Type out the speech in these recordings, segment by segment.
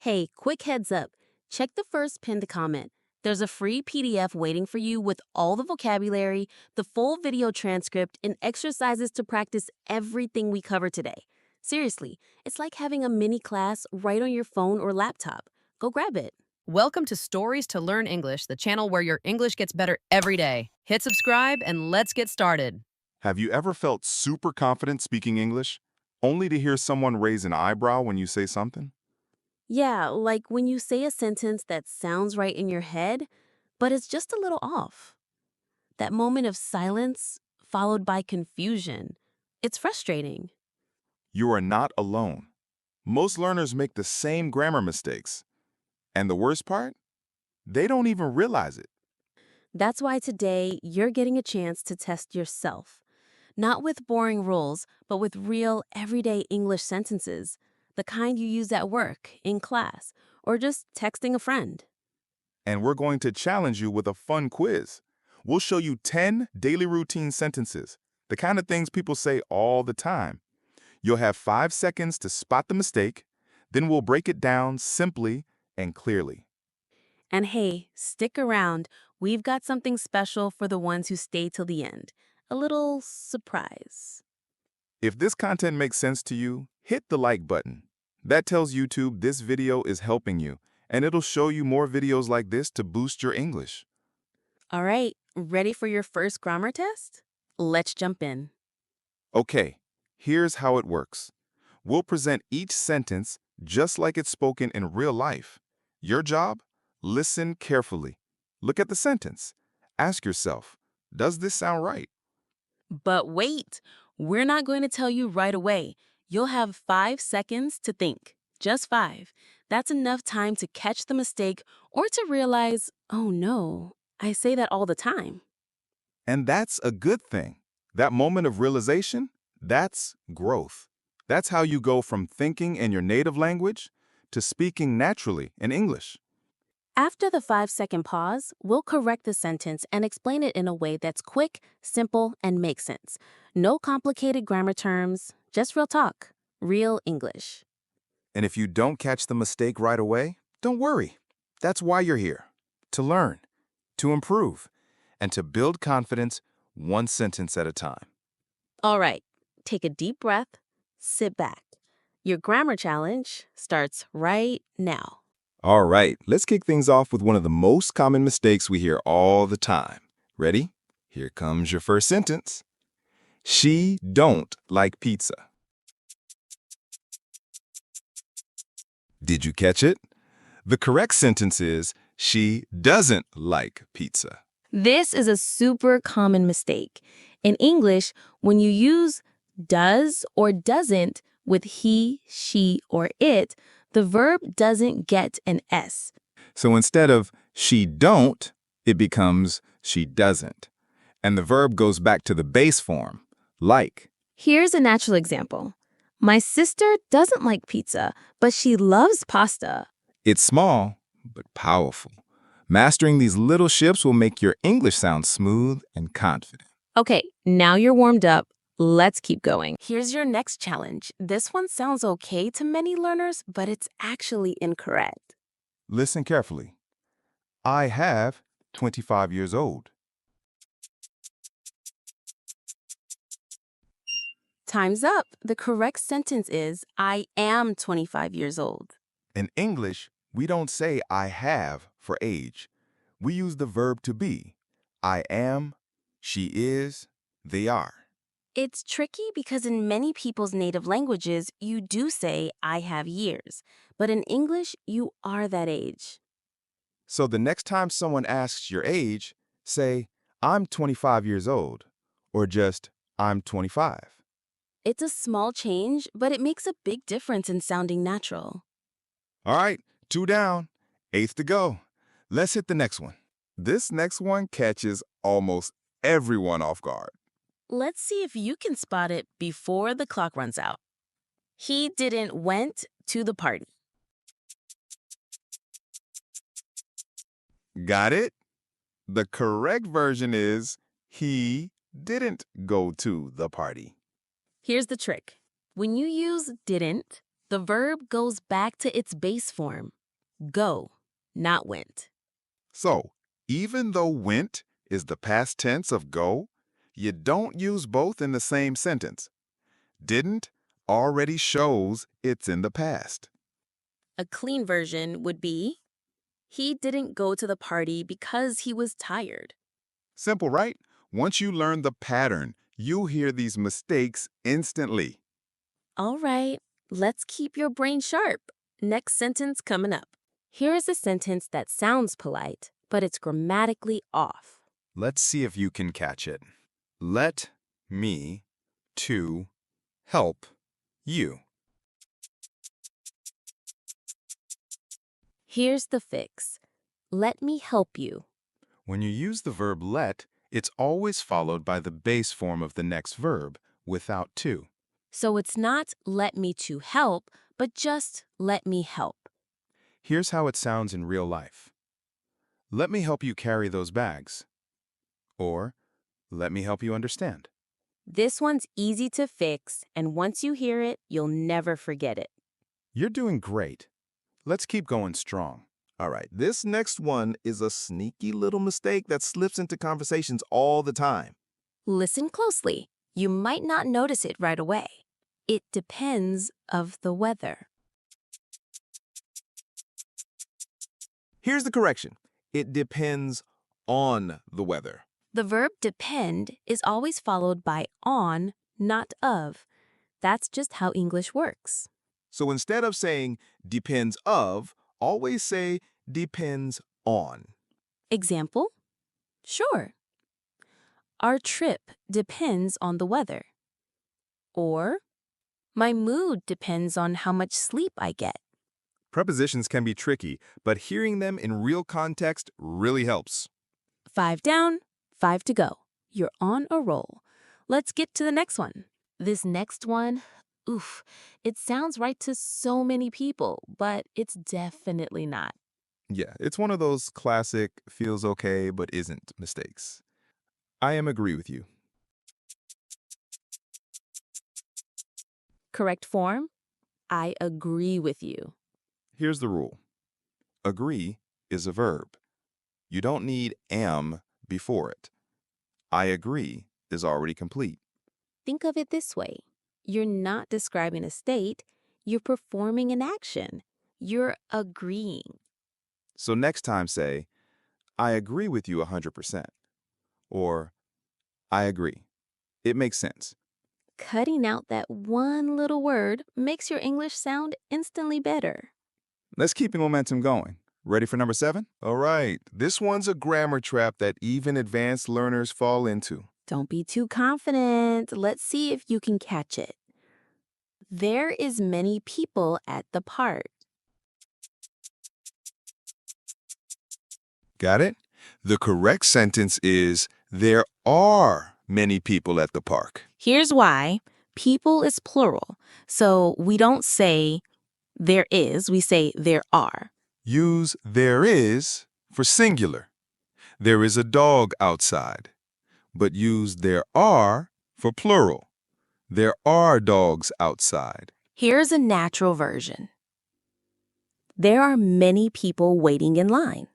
Hey, quick heads up. Check the first pinned comment. There's a free PDF waiting for you with all the vocabulary, the full video transcript, and exercises to practice everything we cover today. Seriously, it's like having a mini class right on your phone or laptop. Go grab it. Welcome to Stories to Learn English, the channel where your English gets better every day. Hit subscribe and let's get started. Have you ever felt super confident speaking English, only to hear someone raise an eyebrow when you say something? Yeah, like when you say a sentence that sounds right in your head, but it's just a little off. That moment of silence followed by confusion. It's frustrating. You are not alone. Most learners make the same grammar mistakes. And the worst part? They don't even realize it. That's why today you're getting a chance to test yourself. Not with boring rules, but with real, everyday English sentences. The kind you use at work, in class, or just texting a friend. And we're going to challenge you with a fun quiz. We'll show you 10 daily routine sentences, the kind of things people say all the time. You'll have 5 seconds to spot the mistake, then we'll break it down simply and clearly. And hey, stick around. We've got something special for the ones who stay till the end. A little surprise. If this content makes sense to you, hit the like button. That tells YouTube this video is helping you, and it'll show you more videos like this to boost your English. All right, ready for your first grammar test? Let's jump in. Okay, here's how it works. We'll present each sentence just like it's spoken in real life. Your job? Listen carefully. Look at the sentence. Ask yourself, does this sound right? But wait, we're not going to tell you right away. You'll have 5 seconds to think. Just 5. That's enough time to catch the mistake or to realize, oh no, I say that all the time. And that's a good thing. That moment of realization, that's growth. That's how you go from thinking in your native language to speaking naturally in English. After the 5-second pause, we'll correct the sentence and explain it in a way that's quick, simple, and makes sense. No complicated grammar terms, just real talk, real English. And if you don't catch the mistake right away, don't worry. That's why you're here. To learn, to improve, and to build confidence one sentence at a time. All right, take a deep breath, sit back. Your grammar challenge starts right now. All right, let's kick things off with one of the most common mistakes we hear all the time. Ready? Here comes your first sentence. She don't like pizza. Did you catch it? The correct sentence is, she doesn't like pizza. This is a super common mistake. In English, when you use does or doesn't with he, she, or it, the verb doesn't get an S. So instead of she don't, it becomes she doesn't. And the verb goes back to the base form, like. Here's a natural example. My sister doesn't like pizza, but she loves pasta. It's small, but powerful. Mastering these little shifts will make your English sound smooth and confident. Okay, now you're warmed up. Let's keep going. Here's your next challenge. This one sounds okay to many learners, but it's actually incorrect. Listen carefully. I have 25 years old. Time's up. The correct sentence is, I am 25 years old. In English, we don't say I have for age. We use the verb to be. I am, she is, they are. It's tricky because in many people's native languages, you do say, I have years. But in English, you are that age. So the next time someone asks your age, say, I'm 25 years old, or just, I'm 25. It's a small change, but it makes a big difference in sounding natural. All right, 2 down, 8th to go. Let's hit the next one. This next one catches almost everyone off guard. Let's see if you can spot it before the clock runs out. He didn't went to the party. Got it? The correct version is, he didn't go to the party. Here's the trick. When you use didn't, The verb goes back to its base form. Go, not went. So, even though went is the past tense of go, you don't use both in the same sentence. Didn't already shows it's in the past. A clean version would be, he didn't go to the party because he was tired. Simple, right? Once you learn the pattern, you hear these mistakes instantly. All right, let's keep your brain sharp. Next sentence coming up. Here is a sentence that sounds polite, but it's grammatically off. Let's see if you can catch it. Let me to help you. Here's the fix. Let me help you. When you use the verb let, it's always followed by the base form of the next verb, without to. So it's not let me to help, but just let me help. Here's how it sounds in real life. Let me help you carry those bags. Or, let me help you understand. This one's easy to fix, and once you hear it, you'll never forget it. You're doing great. Let's keep going strong. All right, this next one is a sneaky little mistake that slips into conversations all the time. Listen closely. You might not notice it right away. It depends of the weather. Here's the correction. It depends on the weather. The verb depend is always followed by on, not of. That's just how English works. So instead of saying depends of, always say depends on. Example? Sure. Our trip depends on the weather. Or, my mood depends on how much sleep I get. Prepositions can be tricky, but hearing them in real context really helps. 5 down, 5 to go. You're on a roll. Let's get to the next one. This next one, oof, it sounds right to so many people, but it's definitely not. Yeah, it's one of those classic feels okay but isn't mistakes. I agree with you. Correct form, I agree with you. Here's the rule. Agree is a verb. You don't need am before it. I agree is already complete. Think of it this way. You're not describing a state, you're performing an action. You're agreeing. So next time say, I agree with you 100%. Or, I agree. It makes sense. Cutting out that one little word makes your English sound instantly better. Let's keep the momentum going. Ready for number 7? All right, this one's a grammar trap that even advanced learners fall into. Don't be too confident. Let's see if you can catch it. There is many people at the park. Got it? The correct sentence is, there are many people at the park. Here's why. People is plural. So we don't say there is, we say there are. Use there is for singular. There is a dog outside. But use there are for plural. There are dogs outside. Here's a natural version. There are many people waiting in line.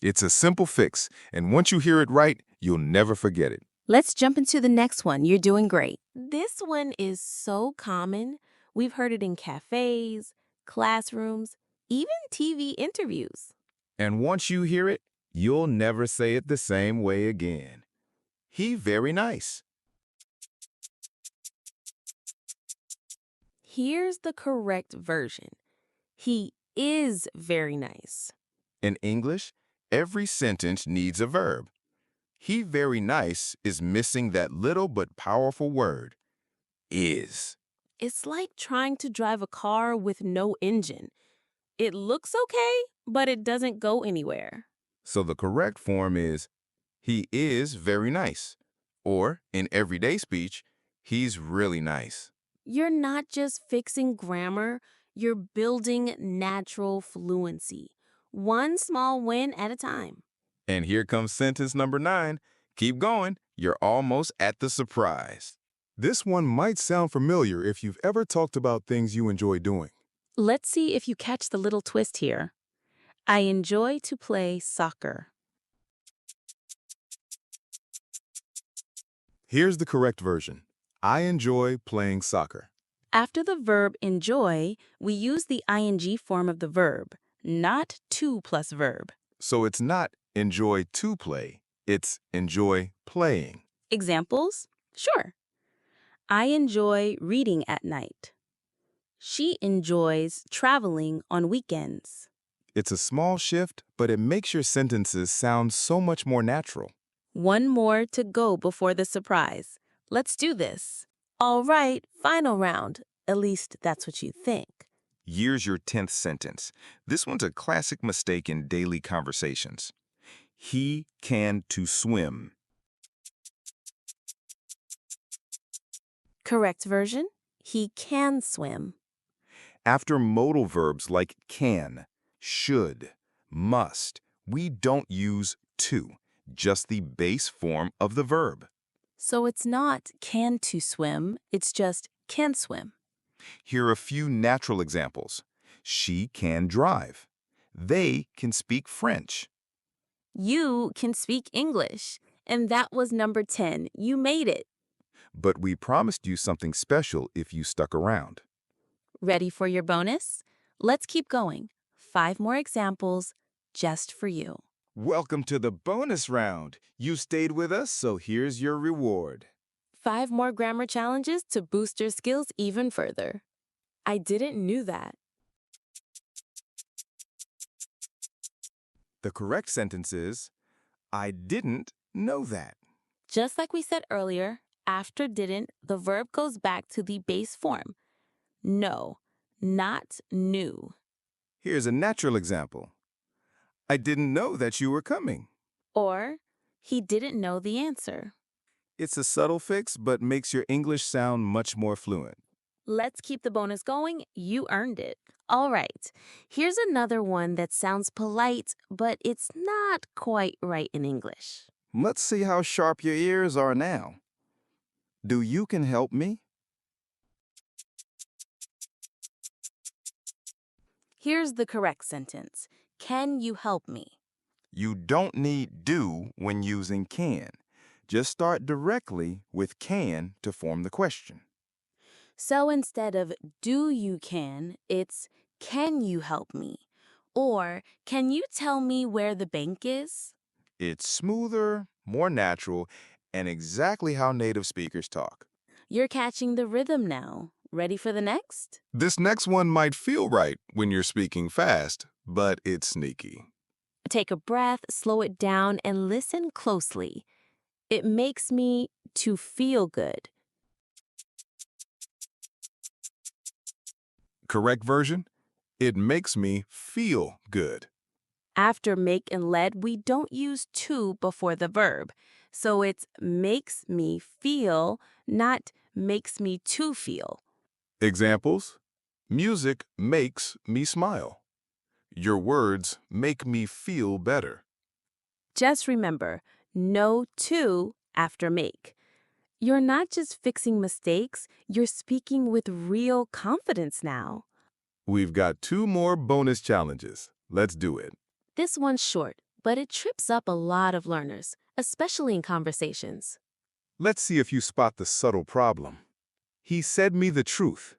It's a simple fix, and once you hear it right, you'll never forget it. Let's jump into the next one. You're doing great. This one is so common. We've heard it in cafes, classrooms, even TV interviews. And once you hear it, you'll never say it the same way again. He very nice. Here's the correct version. He is very nice. In English, every sentence needs a verb. He very nice is missing that little but powerful word, is. It's like trying to drive a car with no engine. It looks okay, but it doesn't go anywhere. So the correct form is, he is very nice. Or, in everyday speech, he's really nice. You're not just fixing grammar, you're building natural fluency. One small win at a time. And here comes sentence number 9. Keep going. You're almost at the surprise. This one might sound familiar if you've ever talked about things you enjoy doing. Let's see if you catch the little twist here. I enjoy to play soccer. Here's the correct version. I enjoy playing soccer. After the verb enjoy, we use the ing form of the verb, not to plus verb. So it's not enjoy to play, it's enjoy playing. Examples? Sure. I enjoy reading at night. She enjoys traveling on weekends. It's a small shift, but it makes your sentences sound so much more natural. One more to go before the surprise. Let's do this. All right, final round. At least that's what you think. Here's your 10th sentence. This one's a classic mistake in daily conversations. He can to swim. Correct version? He can swim. After modal verbs like can, should, must, we don't use to, just the base form of the verb. So it's not can to swim, it's just can swim. Here are a few natural examples. She can drive. They can speak French. You can speak English. And that was number 10. You made it. But we promised you something special if you stuck around. Ready for your bonus? Let's keep going. 5 more examples just for you. Welcome to the bonus round. You stayed with us, so here's your reward. 5 more grammar challenges to boost your skills even further. I didn't knew that. The correct sentence is, I didn't know that. Just like we said earlier, after didn't, the verb goes back to the base form. No, not knew. Here's a natural example. I didn't know that you were coming. Or, he didn't know the answer. It's a subtle fix, but makes your English sound much more fluent. Let's keep the bonus going. You earned it. All right, here's another one that sounds polite, but it's not quite right in English. Let's see how sharp your ears are now. Do you can help me? Here's the correct sentence. Can you help me? You don't need do when using can. Just start directly with can to form the question. So instead of do you it's can you help me? Or can you tell me where the bank is? It's smoother, more natural, and exactly how native speakers talk. You're catching the rhythm now. Ready for the next? This next one might feel right when you're speaking fast, but it's sneaky. Take a breath, slow it down, and listen closely. It makes me to feel good. Correct version? It makes me feel good. After make and led, we don't use to before the verb. So it's makes me feel, not makes me to feel. Examples? Music makes me smile. Your words make me feel better. Just remember, no to after make. You're not just fixing mistakes, you're speaking with real confidence now. We've got 2 more bonus challenges. Let's do it. This one's short, but it trips up a lot of learners, especially in conversations. Let's see if you spot the subtle problem. He said me the truth.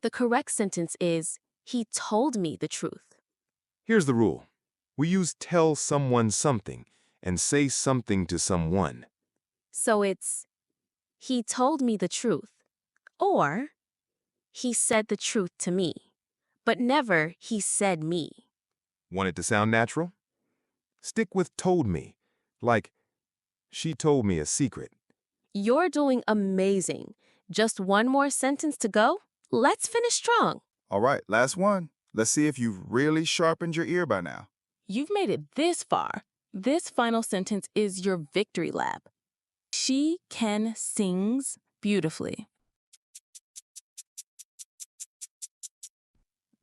The correct sentence is, he told me the truth. Here's the rule. We use tell someone something and say something to someone. So it's, he told me the truth. Or, he said the truth to me. But never, he said me. Want it to sound natural? Stick with told me, like, she told me a secret. You're doing amazing. Just one more sentence to go. Let's finish strong. All right, last one. Let's see if you've really sharpened your ear by now. You've made it this far. This final sentence is your victory lap. She can sings beautifully.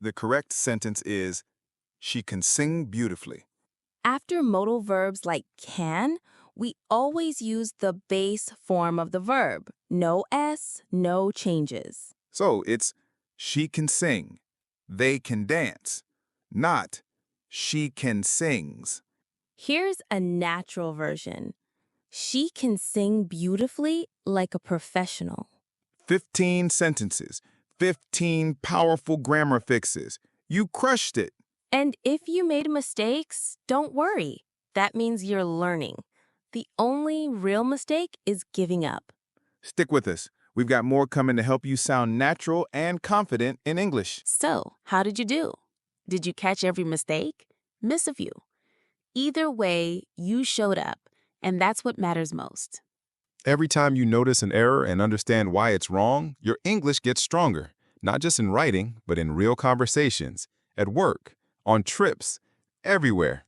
The correct sentence is, she can sing beautifully. After modal verbs like can, We always use the base form of the verb. No S, no changes. So it's she can sing, they can dance, not she can sings. Here's a natural version. She can sing beautifully like a professional. 15 sentences, 15 powerful grammar fixes. You crushed it. And if you made mistakes, don't worry. That means you're learning. The only real mistake is giving up. Stick with us. We've got more coming to help you sound natural and confident in English. So, how did you do? Did you catch every mistake? Miss a few? Either way, you showed up, and that's what matters most. Every time you notice an error and understand why it's wrong, your English gets stronger, not just in writing, but in real conversations, at work, on trips, everywhere.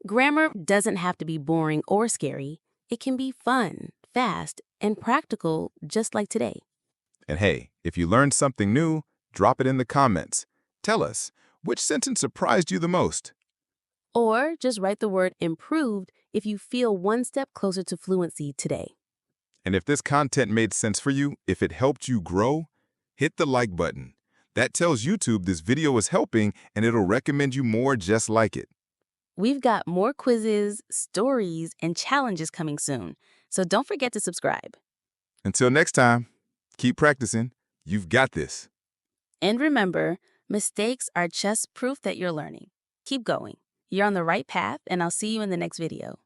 Grammar doesn't have to be boring or scary. It can be fun, fast, and practical, just like today. And hey, if you learned something new, drop it in the comments. Tell us, which sentence surprised you the most? Or just write the word improved if you feel one step closer to fluency today. And if this content made sense for you, if it helped you grow, hit the like button. That tells YouTube this video is helping and it'll recommend you more just like it. We've got more quizzes, stories, and challenges coming soon, so don't forget to subscribe. Until next time, keep practicing. You've got this. And remember, mistakes are just proof that you're learning. Keep going. You're on the right path, and I'll see you in the next video.